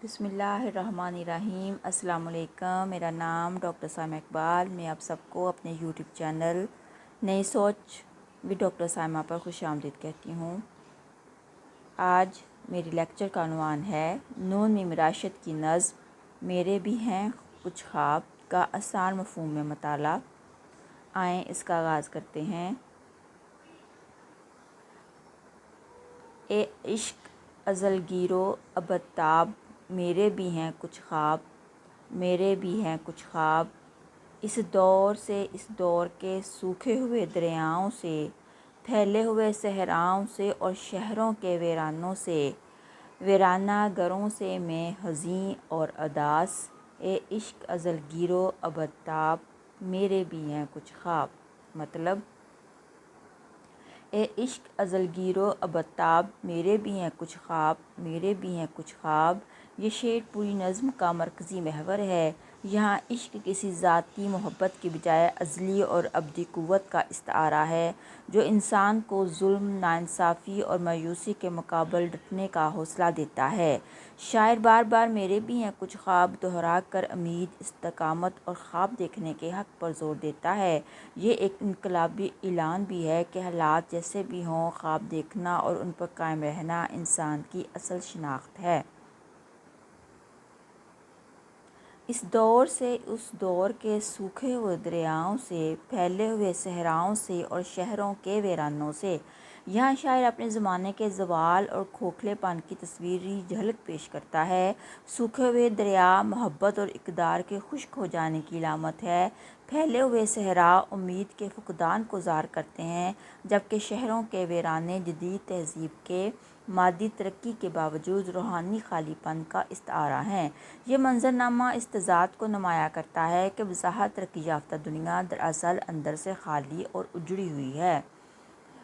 بسم اللہ الرحمن الرحیم۔ السلام علیکم۔ میرا نام ڈاکٹر سائمہ اقبال۔ میں آپ سب کو اپنے یوٹیوب چینل نئی سوچ ود ڈاکٹر سائمہ پر خوش آمدید کہتی ہوں۔ آج میری لیکچر کا عنوان ہے نون میم راشد کی نظم میرے بھی ہیں کچھ خواب کا آسان مفہوم میں مطالعہ۔ آئیں اس کا آغاز کرتے ہیں۔ اے عشق ازل گیر و ابد تاب میرے بھی ہیں کچھ خواب، میرے بھی ہیں کچھ خواب، اس دور سے اس دور کے سوکھے ہوئے دریاؤں سے، پھیلے ہوئے صحراؤں سے اور شہروں کے ویرانوں سے، ویرانہ گروں سے میں حزین اور اداس۔ اے عشق ازل گیر و ابد تاب میرے بھی ہیں کچھ خواب۔ مطلب اے عشق ازل گیر و ابد تاب میرے بھی ہیں کچھ خواب، میرے بھی ہیں کچھ خواب، یہ شعر پوری نظم کا مرکزی محور ہے۔ یہاں عشق کسی ذاتی محبت کے بجائے ازلی اور ابدی قوت کا استعارہ ہے جو انسان کو ظلم، ناانصافی اور مایوسی کے مقابل ڈٹنے کا حوصلہ دیتا ہے۔ شاعر بار بار میرے بھی ہیں کچھ خواب دہرا کر امید، استقامت اور خواب دیکھنے کے حق پر زور دیتا ہے۔ یہ ایک انقلابی اعلان بھی ہے کہ حالات جیسے بھی ہوں، خواب دیکھنا اور ان پر قائم رہنا انسان کی اصل شناخت ہے۔ اس دور سے اس دور کے سوکھے ہوئے دریاؤں سے، پھیلے ہوئے صحراؤں سے اور شہروں کے ویرانوں سے، یہاں شاعر اپنے زمانے کے زوال اور کھوکھلے پن کی تصویری جھلک پیش کرتا ہے۔ سوکھے ہوئے دریا محبت اور اقدار کے خشک ہو جانے کی علامت ہے، پھیلے ہوئے صحرا امید کے فقدان کو ظاہر کرتے ہیں، جبکہ شہروں کے ویرانے جدید تہذیب کے مادی ترقی کے باوجود روحانی خالی پن کا استعارہ ہیں۔ یہ منظرنامہ اس تضاد کو نمایاں کرتا ہے کہ بظاہر ترقی یافتہ دنیا دراصل اندر سے خالی اور اجڑی ہوئی ہے۔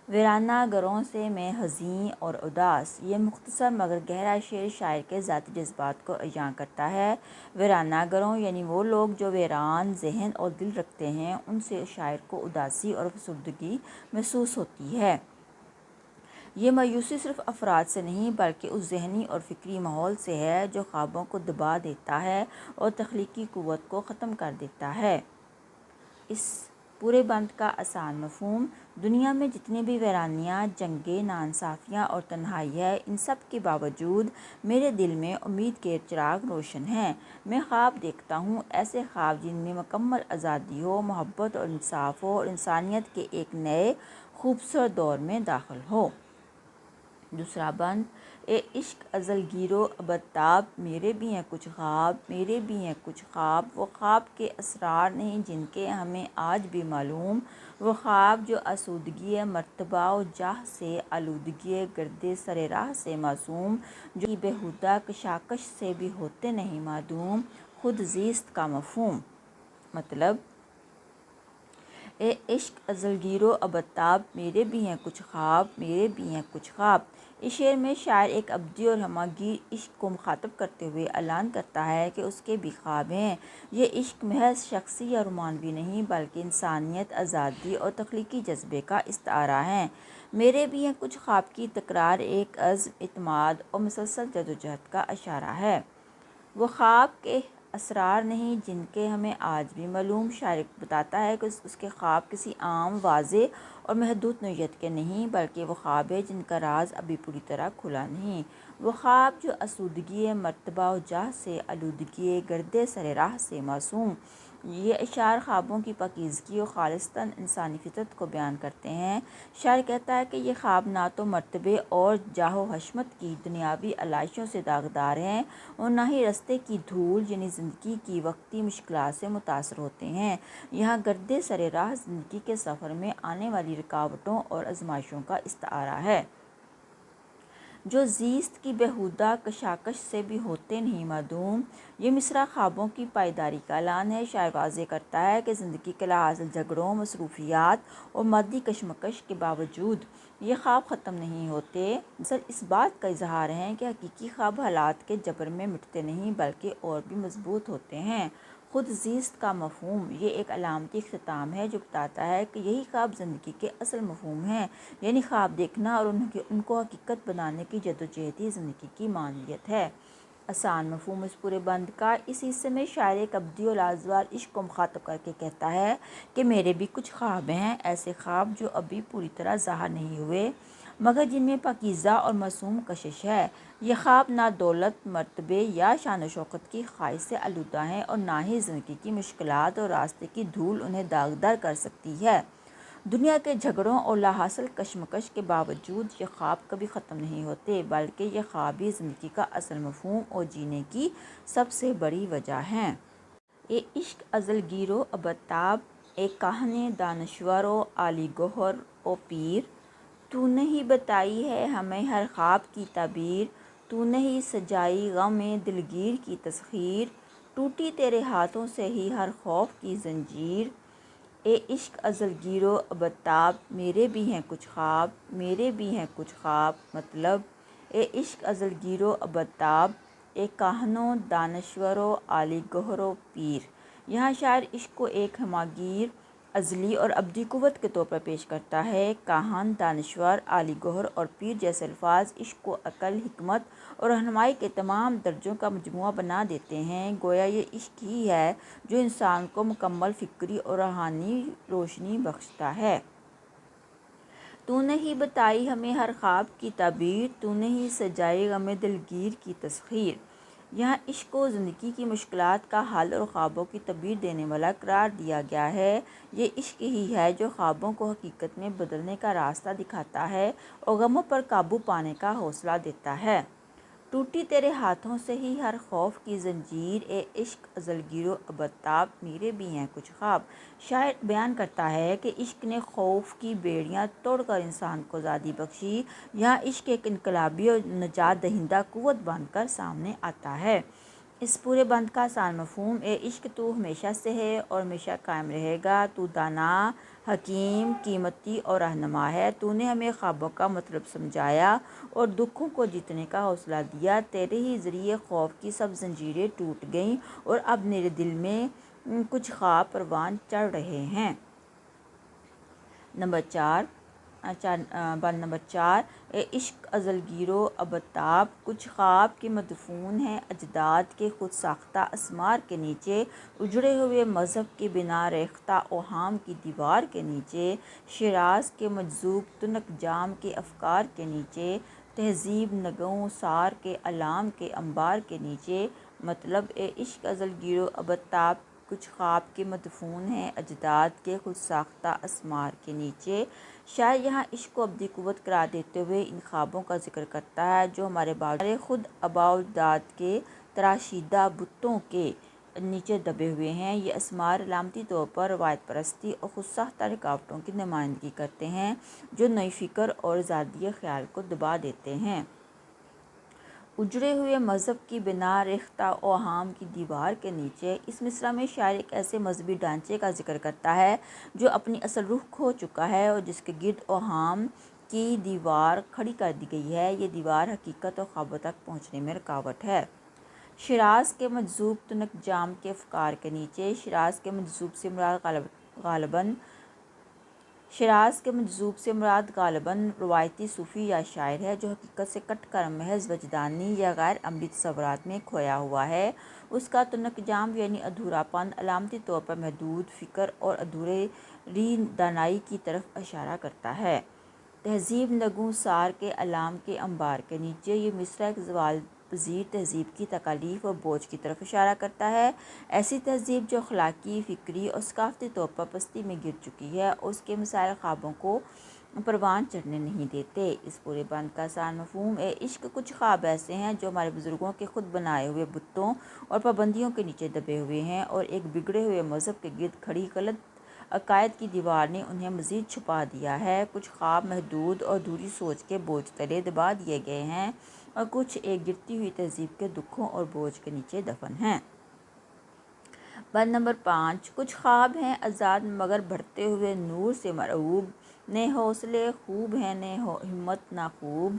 ویرانہ گروں سے میں حزین اور اداس، یہ مختصر مگر گہرا شعر شاعر کے ذاتی جذبات کو عیاں کرتا ہے۔ ویرانہ گروں یعنی وہ لوگ جو ویران ذہن اور دل رکھتے ہیں، ان سے شاعر کو اداسی اور فسردگی محسوس ہوتی ہے۔ یہ مایوسی صرف افراد سے نہیں بلکہ اس ذہنی اور فکری ماحول سے ہے جو خوابوں کو دبا دیتا ہے اور تخلیقی قوت کو ختم کر دیتا ہے۔ اس پورے بند کا آسان مفہوم: دنیا میں جتنی بھی ویرانیاں، جنگیں، ناانصافیاں اور تنہائی ہے، ان سب کے باوجود میرے دل میں امید کے چراغ روشن ہیں۔ میں خواب دیکھتا ہوں، ایسے خواب جن میں مکمل آزادی ہو، محبت اور انصاف ہو اور انسانیت کے ایک نئے خوبصورت دور میں داخل ہو۔ دوسرا بند: اے عشق ازل گیر و ابد تاب میرے بھی ہیں کچھ خواب، میرے بھی ہیں کچھ خواب، وہ خواب کے اسرار نہیں جن کے ہمیں آج بھی معلوم، وہ خواب جو آسودگی مرتبہ و جاہ سے، آلودگی گرد سر راہ سے معصوم، جو بیہودہ کشاکش سے بھی ہوتے نہیں معدوم۔ خود زیست کا مفہوم: مطلب اے عشق ازل گیر و ابد تاب میرے بھی ہیں کچھ خواب، میرے بھی ہیں کچھ خواب۔ اس شعر میں شاعر ایک ابدی اور ہماگیر عشق کو مخاطب کرتے ہوئے اعلان کرتا ہے کہ اس کے بھی خواب ہیں۔ یہ عشق محض شخصی یا رومانوی نہیں بلکہ انسانیت، آزادی اور تخلیقی جذبے کا استعارہ ہے۔ میرے بھی ہیں کچھ خواب کی تکرار ایک عزم، اعتماد اور مسلسل جدوجہد کا اشارہ ہے۔ وہ خواب کے اسرار نہیں جن کے ہمیں آج بھی معلوم، شاعر بتاتا ہے کہ اس کے خواب کسی عام، واضح اور محدود نوعیت کے نہیں بلکہ وہ خواب ہے جن کا راز ابھی پوری طرح کھلا نہیں۔ وہ خواب جو آسودگی مرتبہ و جاہ سے، آلودگی گرد سر راہ سے معصوم۔ یہ اشعار خوابوں کی پاکیزگی اور خالصتاً انسانی فطرت کو بیان کرتے ہیں۔ شاعر کہتا ہے کہ یہ خواب نہ تو مرتبے اور جاہ و حشمت کی دنیاوی علائشوں سے داغدار ہیں اور نہ ہی رستے کی دھول یعنی زندگی کی وقتی مشکلات سے متاثر ہوتے ہیں۔ یہاں گرد سر راہ زندگی کے سفر میں آنے والی رکاوٹوں اور آزمائشوں کا استعارہ ہے جو زیست کی بیہودہ کشاکش سے بھی ہوتے نہیں معدوم۔ یہ مصرع خوابوں کی پائیداری کا اعلان ہے۔ شاعر واضح کرتا ہے کہ زندگی کے لاحاصل جھگڑوں، مصروفیات اور مادی کشمکش کے باوجود یہ خواب ختم نہیں ہوتے، دراصل اس بات کا اظہار ہیں کہ حقیقی خواب حالات کے جبر میں مٹتے نہیں بلکہ اور بھی مضبوط ہوتے ہیں۔ خود زیست کا مفہوم: یہ ایک علامتی اختتام ہے جو بتاتا ہے کہ یہی خواب زندگی کے اصل مفہوم ہیں، یعنی خواب دیکھنا اور ان کو حقیقت بنانے کی جدوجہد ہی زندگی کی معنویت ہے۔ آسان مفہوم اس پورے بند کا اس حصے میں شاعر ایک ابدی اور لازوال عشق کو مخاطب کر کے کہتا ہے کہ میرے بھی کچھ خواب ہیں، ایسے خواب جو ابھی پوری طرح ظاہر نہیں ہوئے مگر جن میں پاکیزہ اور معصوم کشش ہے۔ یہ خواب نہ دولت، مرتبے یا شان و شوکت کی خواہش سے آلودہ ہیں اور نہ ہی زندگی کی مشکلات اور راستے کی دھول انہیں داغدار کر سکتی ہے۔ دنیا کے جھگڑوں اور لاحاصل کشمکش کے باوجود یہ خواب کبھی ختم نہیں ہوتے، بلکہ یہ خواب ہی زندگی کا اصل مفہوم اور جینے کی سب سے بڑی وجہ ہیں۔ اے عشق ازل گیر و ابد تاب، اے کہانِ دانشور و عالی گوہر و پیر، تو نے ہی بتائی ہے ہمیں ہر خواب کی تعبیر، تو نے ہی سجائی غم دلگیر کی تسخیر، ٹوٹی تیرے ہاتھوں سے ہی ہر خوف کی زنجیر۔ اے عشق ازل گیر و ابد تاب، میرے بھی ہیں کچھ خواب، میرے بھی ہیں کچھ خواب، مطلب اے عشق ازل گیر و ابد تاب، اے کاہن و دانشور و عالی گوہر و پیر۔ یہاں شاعر عشق کو ایک ہماگیر، ازلی اور ابدی قوت کے طور پر پیش کرتا ہے۔ کاہن، دانشور، عالی گوہر اور پیر جیسے الفاظ عشق کو عقل، حکمت اور رہنمائی کے تمام درجوں کا مجموعہ بنا دیتے ہیں۔ گویا یہ عشق ہی ہے جو انسان کو مکمل فکری اور روحانی روشنی بخشتا ہے۔ تو نے ہی بتائی ہمیں ہر خواب کی تعبیر، تو نے ہی سجائی غم دلگیر کی تسخیر۔ یہاں عشق کو زندگی کی مشکلات کا حل اور خوابوں کی تعبیر دینے والا قرار دیا گیا ہے۔ یہ عشق ہی ہے جو خوابوں کو حقیقت میں بدلنے کا راستہ دکھاتا ہے اور غموں پر قابو پانے کا حوصلہ دیتا ہے۔ ٹوٹی تیرے ہاتھوں سے ہی ہر خوف کی زنجیر، اے عشق ازل گیر و ابد تاب، میرے بھی ہیں کچھ خواب۔ شاعر بیان کرتا ہے کہ عشق نے خوف کی بیڑیاں توڑ کر انسان کو آزادی بخشی۔ یہاں عشق ایک انقلابی اور نجات دہندہ قوت بن کر سامنے آتا ہے۔ اس پورے بند کا آسان مفہوم: اے عشق تو ہمیشہ سے ہے اور ہمیشہ قائم رہے گا، تو دانا، حکیم، قیمتی اور رہنما ہے۔ تو نے ہمیں خوابوں کا مطلب سمجھایا اور دکھوں کو جیتنے کا حوصلہ دیا، تیرے ہی ذریعے خوف کی سب زنجیریں ٹوٹ گئیں اور اب میرے دل میں کچھ خواب پروان چڑھ رہے ہیں۔ بند نمبر 4: اے عشق ازل گیر و ابد تاب، کچھ خواب کے مدفون ہیں اجداد کے خود ساختہ اسمار کے نیچے، اجڑے ہوئے مذہب کی بنا ریختہ اوہام کی دیوار کے نیچے، شیراز کے مجذوب تنک جام کے افکار کے نیچے، تہذیب نگوں سار کے علام کے انبار کے نیچے، مطلب اے عشق ازل گیر و ابد تاب، کچھ خواب کے مدفون ہیں اجداد کے خود ساختہ اسمار کے نیچے۔ شاعر یہاں عشق کو ابدی قوت قرار دیتے ہوئے ان خوابوں کا ذکر کرتا ہے جو ہمارے خود آباء و اجداد کے تراشیدہ بتوں کے نیچے دبے ہوئے ہیں۔ یہ اسمار علامتی طور پر روایت پرستی اور خود ساختہ رکاوٹوں کی نمائندگی کرتے ہیں جو نئی فکر اور آزادی خیال کو دبا دیتے ہیں۔ اجڑے ہوئے مذہب کی بنا ریختہ اوہام کی دیوار کے نیچے، اس مصرع میں شاعر ایک ایسے مذہبی ڈھانچے کا ذکر کرتا ہے جو اپنی اصل روح کھو چکا ہے اور جس کے گرد اوہام کی دیوار کھڑی کر دی گئی ہے۔ یہ دیوار حقیقت اور خوابوں تک پہنچنے میں رکاوٹ ہے۔ شیراز کے مجذوب تنک جام کے افکار کے نیچے، شیراز کے مجذوب سے مراد غالباً روایتی صوفی یا شاعر ہے جو حقیقت سے کٹ کر محض وجدانی یا غیر عملی تصورات میں کھویا ہوا ہے۔ اس کا تنک جام یعنی ادھورا پن علامتی طور پر محدود فکر اور ادھوری دانائی کی طرف اشارہ کرتا ہے۔ تہذیب نگوں سار کے علام کے انبار کے نیچے، یہ مصرع ایک زوال پذیر تہذیب کی تکالیف اور بوجھ کی طرف اشارہ کرتا ہے۔ ایسی تہذیب جو اخلاقی، فکری اور ثقافتی طور پر پستی میں گر چکی ہے اور اس کے مسائل خوابوں کو پروان چڑھنے نہیں دیتے۔ اس پورے بند کا آسان مفہوم: اے عشق کچھ خواب ایسے ہیں جو ہمارے بزرگوں کے خود بنائے ہوئے بتوں اور پابندیوں کے نیچے دبے ہوئے ہیں اور ایک بگڑے ہوئے مذہب کے گرد کھڑی غلط عقائد کی دیوار نے انہیں مزید چھپا دیا ہے۔ کچھ خواب محدود اور ادھوری سوچ کے بوجھ تلے دبا دیے گئے ہیں اور کچھ ایک گرتی ہوئی تہذیب کے دکھوں اور بوجھ کے نیچے دفن ہیں۔ بند نمبر 5: کچھ خواب ہیں آزاد مگر بڑھتے ہوئے نور سے مرعوب، نے حوصلے خوب ہیں نے ہمت نہ خوب،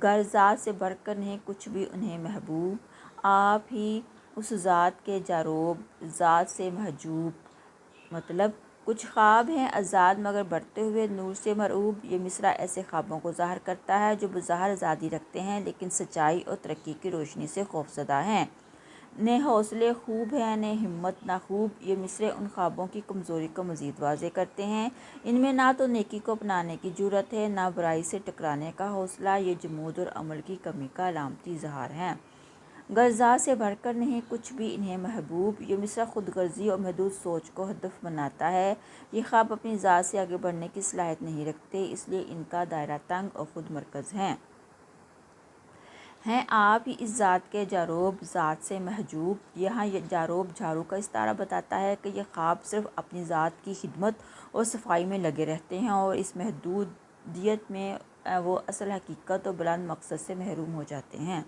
گر ذات سے بڑھ کر نہیں کچھ بھی انہیں محبوب، آپ ہی اس ذات کے جاروب، ذات سے محجوب، مطلب کچھ خواب ہیں آزاد مگر بڑھتے ہوئے نور سے مرعوب۔ یہ مصرع ایسے خوابوں کو ظاہر کرتا ہے جو بظاہر آزادی رکھتے ہیں لیکن سچائی اور ترقی کی روشنی سے خوفزدہ ہیں۔ نے حوصلے خوب ہیں نے ہمت نہ خوب۔ یہ مصرعے ان خوابوں کی کمزوری کو مزید واضح کرتے ہیں۔ ان میں نہ تو نیکی کو اپنانے کی جرأت ہے نہ برائی سے ٹکرانے کا حوصلہ۔ یہ جمود اور عمل کی کمی کا علامتی اظہار ہے۔ غرضات سے بڑھ کر نہیں کچھ بھی انہیں محبوب۔ یہ مصرع خود غرضی اور محدود سوچ کو ہدف بناتا ہے۔ یہ خواب اپنی ذات سے آگے بڑھنے کی صلاحیت نہیں رکھتے، اس لیے ان کا دائرہ تنگ اور خود مرکز ہے۔ ہیں آپ ہی اس ذات کے جاروب ذات سے محجوب۔ یہاں جاروب جھاڑو کا استعارہ بتاتا ہے کہ یہ خواب صرف اپنی ذات کی خدمت اور صفائی میں لگے رہتے ہیں اور اس محدودیت میں وہ اصل حقیقت اور بلند مقصد سے محروم ہو جاتے ہیں۔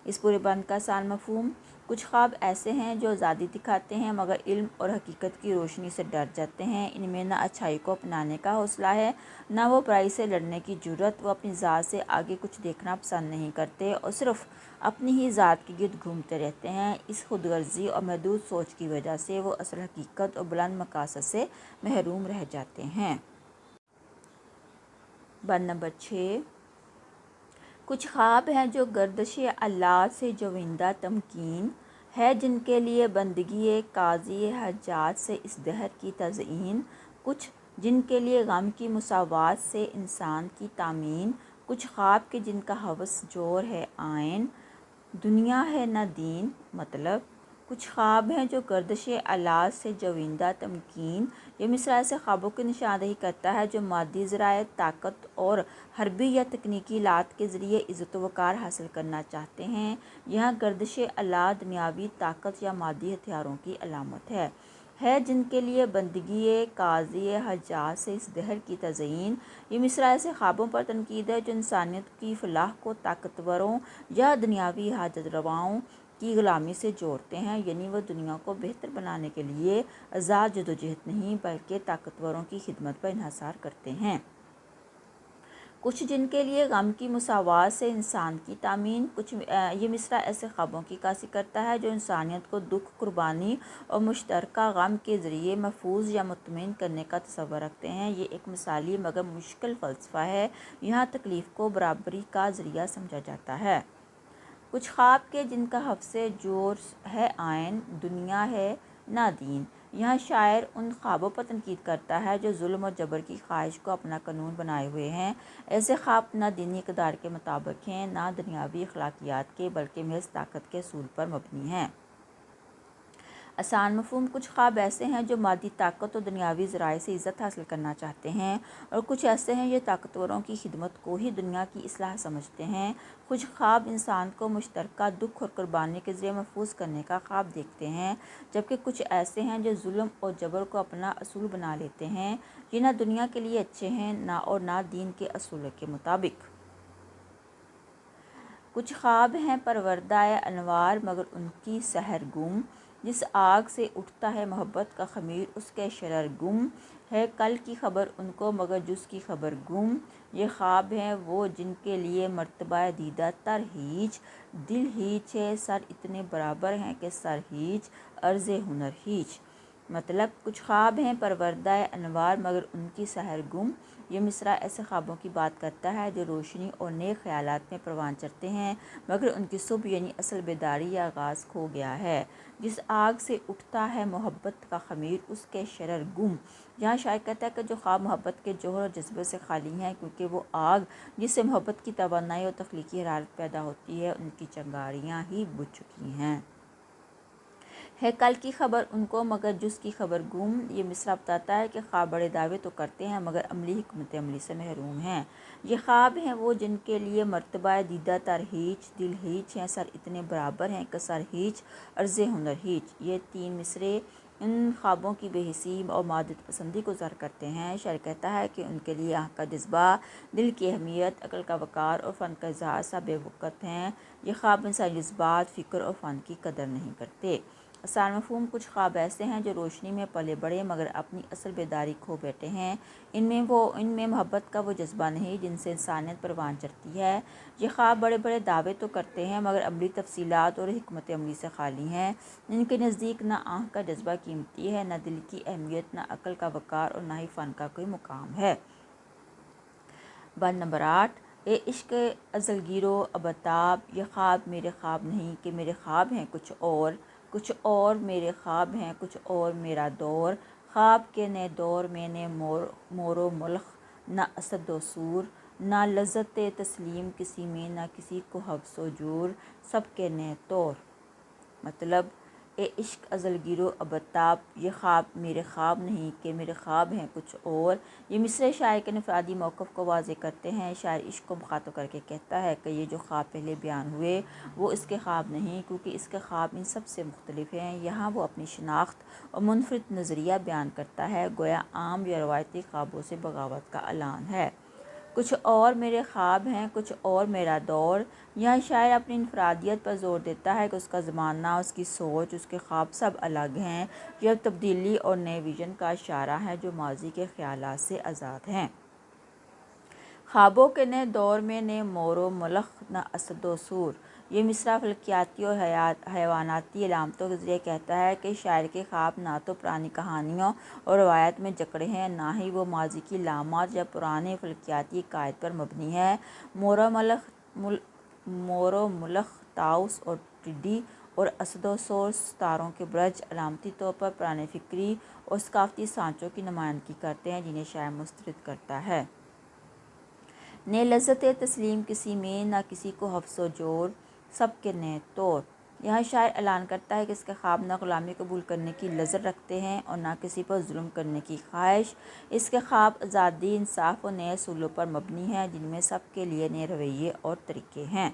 اس پورے بند کا آسان مفہوم: کچھ خواب ایسے ہیں جو آزادی دکھاتے ہیں مگر علم اور حقیقت کی روشنی سے ڈر جاتے ہیں۔ ان میں نہ اچھائی کو اپنانے کا حوصلہ ہے نہ وہ برائی سے لڑنے کی جرأت۔ وہ اپنی ذات سے آگے کچھ دیکھنا پسند نہیں کرتے اور صرف اپنی ہی ذات کے گرد گھومتے رہتے ہیں۔ اس خود غرضی اور محدود سوچ کی وجہ سے وہ اصل حقیقت اور بلند مقاصد سے محروم رہ جاتے ہیں۔ بند نمبر 6: کچھ خواب ہیں جو گردش آلات سے جویندہ تمکین ہے جن کے لیے بندگی قاضی حاجات سے اس دہر کی تزئین۔ کچھ جن کے لیے غم کی مساوات سے انسان کی تامین۔ کچھ خواب کہ جن کا ہوس جور ہے عین دنیا ہے نہ دین۔ مطلب کچھ خواب ہیں جو گردش آلات سے جویندہ تمکین۔ یہ مصرع ایسے خوابوں کی نشاندہی کرتا ہے جو مادی ذرائع طاقت اور حربی یا تکنیکی آلات کے ذریعے عزت و وقار حاصل کرنا چاہتے ہیں۔ یہاں گردش آلات دنیاوی طاقت یا مادی ہتھیاروں کی علامت ہے جن کے لیے بندگی قاضی حاجات سے اس دہر کی تزئین۔ یہ مصرع ایسے خوابوں پر تنقید ہے جو انسانیت کی فلاح کو طاقتوروں یا دنیاوی حاجت رواؤں کی غلامی سے جوڑتے ہیں، یعنی وہ دنیا کو بہتر بنانے کے لیے آزاد جدوجہد نہیں بلکہ طاقتوروں کی خدمت پر انحصار کرتے ہیں۔ کچھ جن کے لیے غم کی مساوات سے انسان کی تامین۔ یہ مصرع ایسے خوابوں کی عکاسی کرتا ہے جو انسانیت کو دکھ، قربانی اور مشترکہ غم کے ذریعے محفوظ یا مطمئن کرنے کا تصور رکھتے ہیں۔ یہ ایک مثالی مگر مشکل فلسفہ ہے۔ یہاں تکلیف کو برابری کا ذریعہ سمجھا جاتا ہے۔ کچھ خواب کہ جن کا ہوس جور ہے عین دنیا ہے نہ دین۔ یہاں شاعر ان خوابوں پر تنقید کرتا ہے جو ظلم اور جبر کی خواہش کو اپنا قانون بنائے ہوئے ہیں۔ ایسے خواب نہ دینی اقدار کے مطابق ہیں نہ دنیاوی اخلاقیات کے بلکہ محض طاقت کے اصول پر مبنی ہیں۔ آسان مفہوم: کچھ خواب ایسے ہیں جو مادی طاقت اور دنیاوی ذرائع سے عزت حاصل کرنا چاہتے ہیں اور کچھ ایسے ہیں جو طاقتوروں کی خدمت کو ہی دنیا کی اصلاح سمجھتے ہیں۔ کچھ خواب انسان کو مشترکہ دکھ اور قربانی کے ذریعے محفوظ کرنے کا خواب دیکھتے ہیں جبکہ کچھ ایسے ہیں جو ظلم اور جبر کو اپنا اصول بنا لیتے ہیں۔ یہ نہ دنیا کے لیے اچھے ہیں اور نہ دین کے اصولوں کے مطابق۔ کچھ خواب ہیں پروردہ انوار مگر ان کی سحر گم۔ جس آگ سے اٹھتا ہے محبت کا خمیر اس کے شرر گم ہے کل کی خبر ان کو مگر جز کی خبر گم۔ یہ خواب ہیں وہ جن کے لیے مرتبہ دیدہ تر ہیچ دل ہیچ ہے سر اتنے برابر ہیں کہ سر ہیچ عرض ہنر ہیچ۔ مطلب کچھ خواب ہیں پروردہ انوار مگر ان کی سحر گم۔ یہ مصرع ایسے خوابوں کی بات کرتا ہے جو روشنی اور نیک خیالات میں پروان چڑھتے ہیں مگر ان کی صبح یعنی اصل بیداری یا آغاز کھو گیا ہے۔ جس آگ سے اٹھتا ہے محبت کا خمیر اس کے شرر گم۔ یہاں شاعر کہتا ہے کہ جو خواب محبت کے جوہر اور جذبے سے خالی ہیں کیونکہ وہ آگ جس سے محبت کی توانائی اور تخلیقی حرارت پیدا ہوتی ہے ان کی چنگاریاں ہی بجھ چکی ہیں۔ ہے کل کی خبر ان کو مگر جز کی خبر گم۔ یہ مصرع بتاتا ہے کہ خواب بڑے دعوے تو کرتے ہیں مگر عملی حکمت عملی سے محروم ہیں۔ یہ خواب ہیں وہ جن کے لیے مرتبہ دیدہ تر ہیچ دل ہیچ ہے سر اتنے برابر ہیں کہ سر ہیچ عرض ہنر ہیچ۔ یہ 3 مصرعے ان خوابوں کی بے حسی اور مادت پسندی کو ظاہر کرتے ہیں۔ شاعر کہتا ہے کہ ان کے لیے آنکھ کا جذبہ، دل کی اہمیت، عقل کا وقار اور فن کا اظہار سب بے وقت ہیں۔ یہ خواب انسانی جذبات، فکر اور فن کی قدر نہیں کرتے۔ آسان مفہوم کچھ خواب ایسے ہیں جو روشنی میں پلے بڑے مگر اپنی اصل بیداری کھو بیٹھے ہیں۔ ان میں محبت کا وہ جذبہ نہیں جن سے انسانیت پروان چڑھتی ہے۔ یہ خواب بڑے بڑے دعوے تو کرتے ہیں مگر عملی تفصیلات اور حکمت عملی سے خالی ہیں۔ ان کے نزدیک نہ آنکھ کا جذبہ قیمتی ہے، نہ دل کی اہمیت، نہ عقل کا وقار اور نہ ہی فن کا کوئی مقام ہے۔ بند نمبر 8، اے عشق ازل گیرو ابتاب، یہ خواب میرے خواب نہیں کہ میرے خواب ہیں کچھ اور میرے خواب ہیں کچھ اور میرا دور، خواب کے نئے دور میں نے مور و ملخ، نہ اسد و سور، نہ لذت تسلیم کسی میں، نہ کسی کو حبس و جور، سب کے نئے طور۔ مطلب، اے عشق ازل گیرو ابتاب، یہ خواب میرے خواب نہیں کہ میرے خواب ہیں کچھ اور۔ یہ مصرعے شاعر کے انفرادی موقف کو واضح کرتے ہیں۔ شاعر عشق کو مخاطب کر کے کہتا ہے کہ یہ جو خواب پہلے بیان ہوئے وہ اس کے خواب نہیں، کیونکہ اس کے خواب ان سب سے مختلف ہیں۔ یہاں وہ اپنی شناخت اور منفرد نظریہ بیان کرتا ہے، گویا عام یا روایتی خوابوں سے بغاوت کا اعلان ہے۔ کچھ اور میرے خواب ہیں کچھ اور میرا دور، یہاں شاعر اپنی انفرادیت پر زور دیتا ہے کہ اس کا زمانہ، اس کی سوچ، اس کے خواب سب الگ ہیں۔ یہ تبدیلی اور نئے ویژن کا اشارہ ہے جو ماضی کے خیالات سے آزاد ہیں۔ خوابوں کے نئے دور میں نے مور و ملخ، نہ اسد و سور، یہ مصرع فلکیاتی اور حیواناتی علامتوں کے ذریعے کہتا ہے کہ شاعر کے خواب نہ تو پرانی کہانیوں اور روایت میں جکڑے ہیں، نہ ہی وہ ماضی کی علامات یا پرانے فلکیاتی عقائد پر مبنی ہے۔ مور و ملخ طاؤس اور ٹڈی، اور اسد و سور ستاروں کے برج، علامتی طور پر پرانے فکری اور ثقافتی سانچوں کی نمائندگی کرتے ہیں جنہیں شاعر مسترد کرتا ہے۔ نئے لذت تسلیم کسی میں، نہ کسی کو حبس و جور، سب کے نئے طور، یہاں شاعر اعلان کرتا ہے کہ اس کے خواب نہ غلامی قبول کرنے کی لذت رکھتے ہیں اور نہ کسی پر ظلم کرنے کی خواہش۔ اس کے خواب آزادی، انصاف اور نئے اصولوں پر مبنی ہیں جن میں سب کے لیے نئے رویے اور طریقے ہیں۔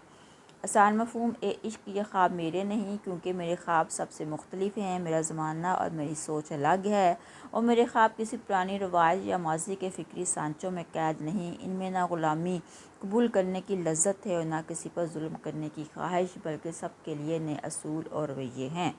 آسان مفہوم، اے عشق یہ خواب میرے نہیں کیونکہ میرے خواب سب سے مختلف ہیں، میرا زمانہ اور میری سوچ الگ ہے، اور میرے خواب کسی پرانی روایت یا ماضی کے فکری سانچوں میں قید نہیں۔ ان میں نہ غلامی قبول کرنے کی لذت ہے اور نہ کسی پر ظلم کرنے کی خواہش، بلکہ سب کے لیے نئے اصول اور رویے ہیں۔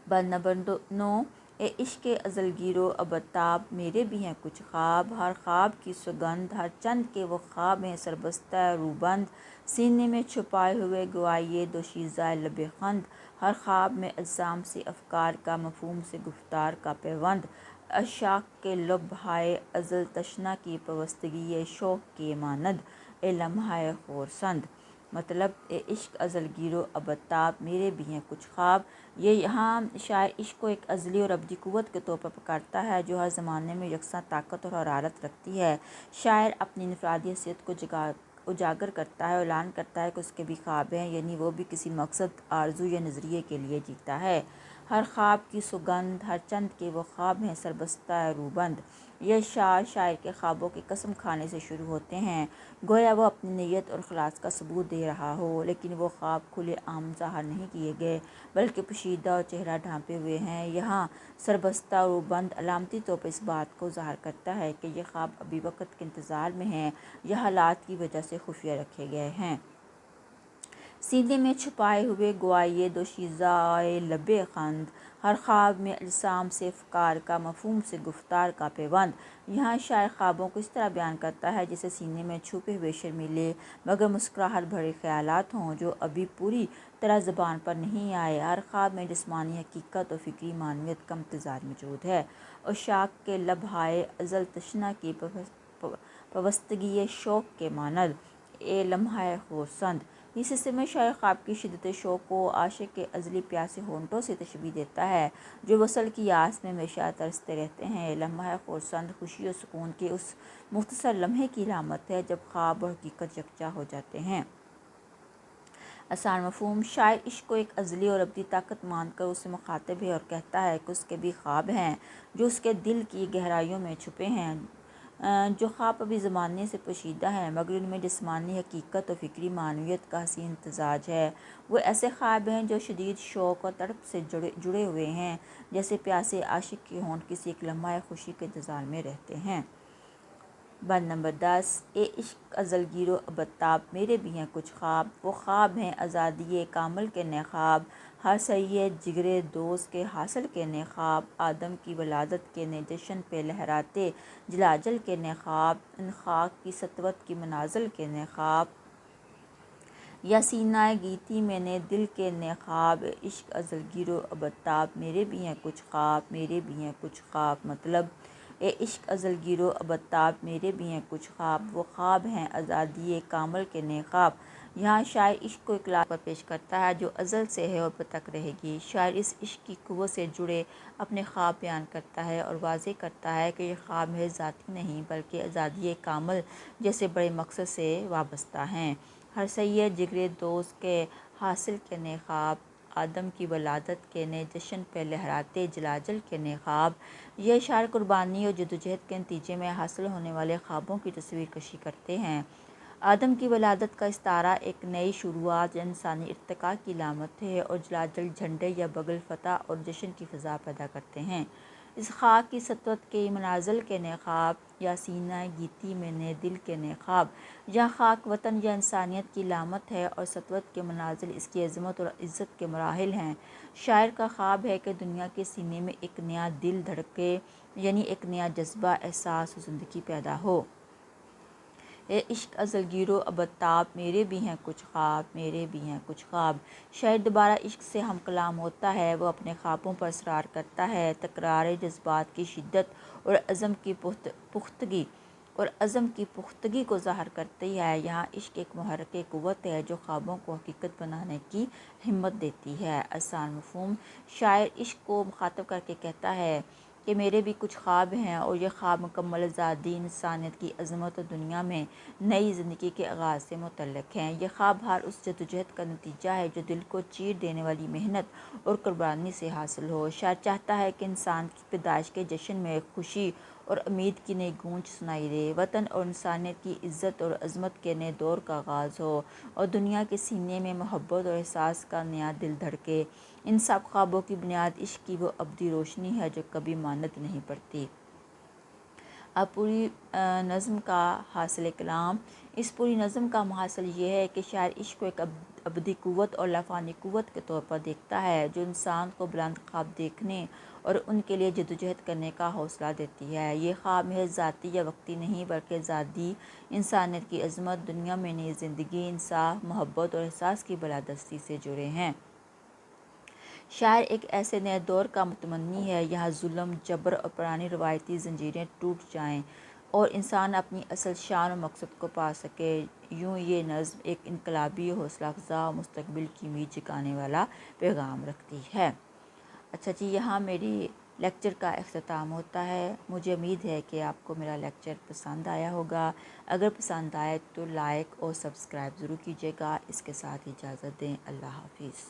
بند نمبر 9، اے عشق ازل گیرو ابتاب، میرے بھی ہیں کچھ خواب، ہر خواب کی سگندھ، ہر چند کے وہ خواب ہیں سربستہ روبند، سینے میں چھپائے ہوئے گوائیے دوشیزہ لب خند، ہر خواب میں اجسام سے افکار کا، مفہوم سے گفتار کا پیوند، عشاق کے لب ہائے ازل تشنہ کی پیوستگی شوق کے مانند، اے لمحہ خورسند۔ مطلب، اے عشق ازل گیرو ابتاب، میرے بھی ہیں کچھ خواب، یہ یہاں شاعر عشق کو ایک ازلی اور ابدی قوت کے طور پر پکارتا ہے جو ہر زمانے میں یکساں طاقت اور حرارت رکھتی ہے۔ شاعر اپنی انفرادی حیثیت کو اجاگر کرتا ہے اور اعلان کرتا ہے کہ اس کے بھی خواب ہیں، یعنی وہ بھی کسی مقصد، آرزو یا نظریے کے لیے جیتا ہے۔ ہر خواب کی سگندھ، ہر چند کے وہ خواب ہیں سربستہ روبند، یہ شاعر کے خوابوں کے قسم کھانے سے شروع ہوتے ہیں، گویا وہ اپنی نیت اور اخلاص کا ثبوت دے رہا ہو، لیکن وہ خواب کھلے عام ظاہر نہیں کیے گئے بلکہ پوشیدہ اور چہرہ ڈھانپے ہوئے ہیں۔ یہاں سربستہ روبند علامتی طور پر اس بات کو ظاہر کرتا ہے کہ یہ خواب ابھی وقت کے انتظار میں ہیں یا حالات کی وجہ سے خفیہ رکھے گئے ہیں۔ سینے میں چھپائے ہوئے گوائیے دوشیزہ لب خند، ہر خواب میں اجسام سے افکار کا، مفہوم سے گفتار کا پیوند، یہاں شاعر خوابوں کو اس طرح بیان کرتا ہے جیسے سینے میں چھپے ہوئے شرمیلے مگر مسکراہٹ بھرے خیالات ہوں جو ابھی پوری طرح زبان پر نہیں آئے۔ ہر خواب میں جسمانی حقیقت اور فکری معنویت کا امتزاج موجود ہے۔ عشاق کے لب ہائے ازل تشنہ کی پیوستگی شوق کے مانند، اے لمحہ خورسند۔ اس حصے میں شاعر خواب کی شدت شوق کو عاشق کے ازلی پیاسے ہونٹوں سے تشبیہ دیتا ہے جو وصل کی آس میں ہمیشہ ترستے رہتے ہیں۔ لمحہ خورسند خوشی اور سکون کے اس مختصر لمحے کی علامت ہے جب خواب اور حقیقت یکجا ہو جاتے ہیں۔ آسان مفہوم، شاعر عشق کو ایک ازلی اور ابدی طاقت مان کر اسے مخاطب ہے اور کہتا ہے کہ اس کے بھی خواب ہیں جو اس کے دل کی گہرائیوں میں چھپے ہیں، جو خواب ابھی زمانے سے پوشیدہ ہیں مگر ان میں جسمانی حقیقت اور فکری معنویت کا حسین امتزاج ہے۔ وہ ایسے خواب ہیں جو شدید شوق اور تڑپ سے جڑے ہوئے ہیں، جیسے پیاسے عاشق کے ہونٹ کسی ایک لمحہ خوشی کے انتظار میں رہتے ہیں۔ بند نمبر 10 اے عشق ازل گیر و ابدتاب میرے بھی ہیں کچھ خواب، وہ خواب ہیں آزادی کامل کے نئے خواب، ہر سید جگر دوست کے حاصل کے نئے خواب، آدم کی ولادت کے نئے جشن پہ لہراتے جلاجل کے نئے خواب، ان خاک کی سطوت کی منازل کے نئے خواب، یا سینہ گیتی میں نے دل کے نئے خواب، عشق ازل گیر و ابدتاب میرے بھی ہیں کچھ خواب، میرے بھی ہیں کچھ خواب۔ مطلب اے عشق ازل گیر و ابدتاب میرے بھی ہیں کچھ خواب، وہ خواب ہیں آزادی کامل کے نئے خواب۔ یہاں شاعر عشق کو ایک لازم پر پیش کرتا ہے جو ازل سے ہے اور اب تک رہے گی۔ شاعر اس عشق کی قوت سے جڑے اپنے خواب بیان کرتا ہے اور واضح کرتا ہے کہ یہ خواب محض ذاتی نہیں بلکہ آزادی کامل جیسے بڑے مقصد سے وابستہ ہیں۔ ہر سید جگر دوست کے حاصل کے نئے خواب، آدم کی ولادت کے نئے جشن پہ لہراتے جلاجل کے نئے خواب۔ یہ اشعار قربانی اور جدوجہد کے نتیجے میں حاصل ہونے والے خوابوں کی تصویر کشی کرتے ہیں۔ آدم کی ولادت کا استعارہ ایک نئی شروعات یا انسانی ارتقاء کی علامت ہے، اور جلاجل جھنڈے یا بغل فتح اور جشن کی فضا پیدا کرتے ہیں۔ اس خاک کی سطوت کے منازل کے نئے خواب، یا سینہ گیتی میں نئے دل کے نئے خواب۔ یہاں خاک وطن یا انسانیت کی علامت ہے اور سطوت کے منازل اس کی عظمت اور عزت کے مراحل ہیں۔ شاعر کا خواب ہے کہ دنیا کے سینے میں ایک نیا دل دھڑکے، یعنی ایک نیا جذبہ، احساس و زندگی پیدا ہو۔ اے عشق ازل گیر و ابدتاب میرے بھی ہیں کچھ خواب، میرے بھی ہیں کچھ خواب۔ شاعر دوبارہ عشق سے ہم کلام ہوتا ہے، وہ اپنے خوابوں پر اصرار کرتا ہے، تکرار جذبات کی شدت اور عزم کی پختگی کو ظاہر کرتی ہے۔ یہاں عشق ایک محرک قوت ہے جو خوابوں کو حقیقت بنانے کی ہمت دیتی ہے۔ آسان مفہوم: شاعر عشق کو مخاطب کر کے کہتا ہے کہ میرے بھی کچھ خواب ہیں، اور یہ خواب مکمل آزادی، انسانیت کی عظمت اور دنیا میں نئی زندگی کے آغاز سے متعلق ہیں۔ یہ خواب ہر اس جدوجہد کا نتیجہ ہے جو دل کو چیر دینے والی محنت اور قربانی سے حاصل ہو۔ شاعر چاہتا ہے کہ انسان کی پیدائش کے جشن میں خوشی اور امید کی نئی گونج سنائی دے، وطن اور انسانیت کی عزت اور عظمت کے نئے دور کا آغاز ہو، اور دنیا کے سینے میں محبت اور احساس کا نیا دل دھڑکے۔ ان سب خوابوں کی بنیاد عشق کی وہ ابدی روشنی ہے جو کبھی ماند نہیں پڑتی۔ اب پوری نظم کا حاصل کلام۔ اس پوری نظم کا محصل یہ ہے کہ شاعر عشق کو ایک ابدی قوت اور لافانی قوت کے طور پر دیکھتا ہے جو انسان کو بلند خواب دیکھنے اور ان کے لیے جدوجہد کرنے کا حوصلہ دیتی ہے۔ یہ خواب محض ذاتی یا وقتی نہیں بلکہ آزادی، انسانیت کی عظمت، دنیا میں نئی زندگی، انصاف، محبت اور احساس کی بالادستی سے جڑے ہیں۔ شاعر ایک ایسے نئے دور کا متمنی ہے جہاں ظلم، جبر اور پرانی روایتی زنجیریں ٹوٹ جائیں اور انسان اپنی اصل شان اور مقصد کو پا سکے۔ یوں یہ نظم ایک انقلابی، حوصلہ افزا اور مستقبل کی امید جگانے والا پیغام رکھتی ہے۔ اچھا جی، یہاں میری لیکچر کا اختتام ہوتا ہے۔ مجھے امید ہے کہ آپ کو میرا لیکچر پسند آیا ہوگا۔ اگر پسند آئے تو لائک اور سبسکرائب ضرور کیجیے گا۔ اس کے ساتھ اجازت دیں، اللہ حافظ۔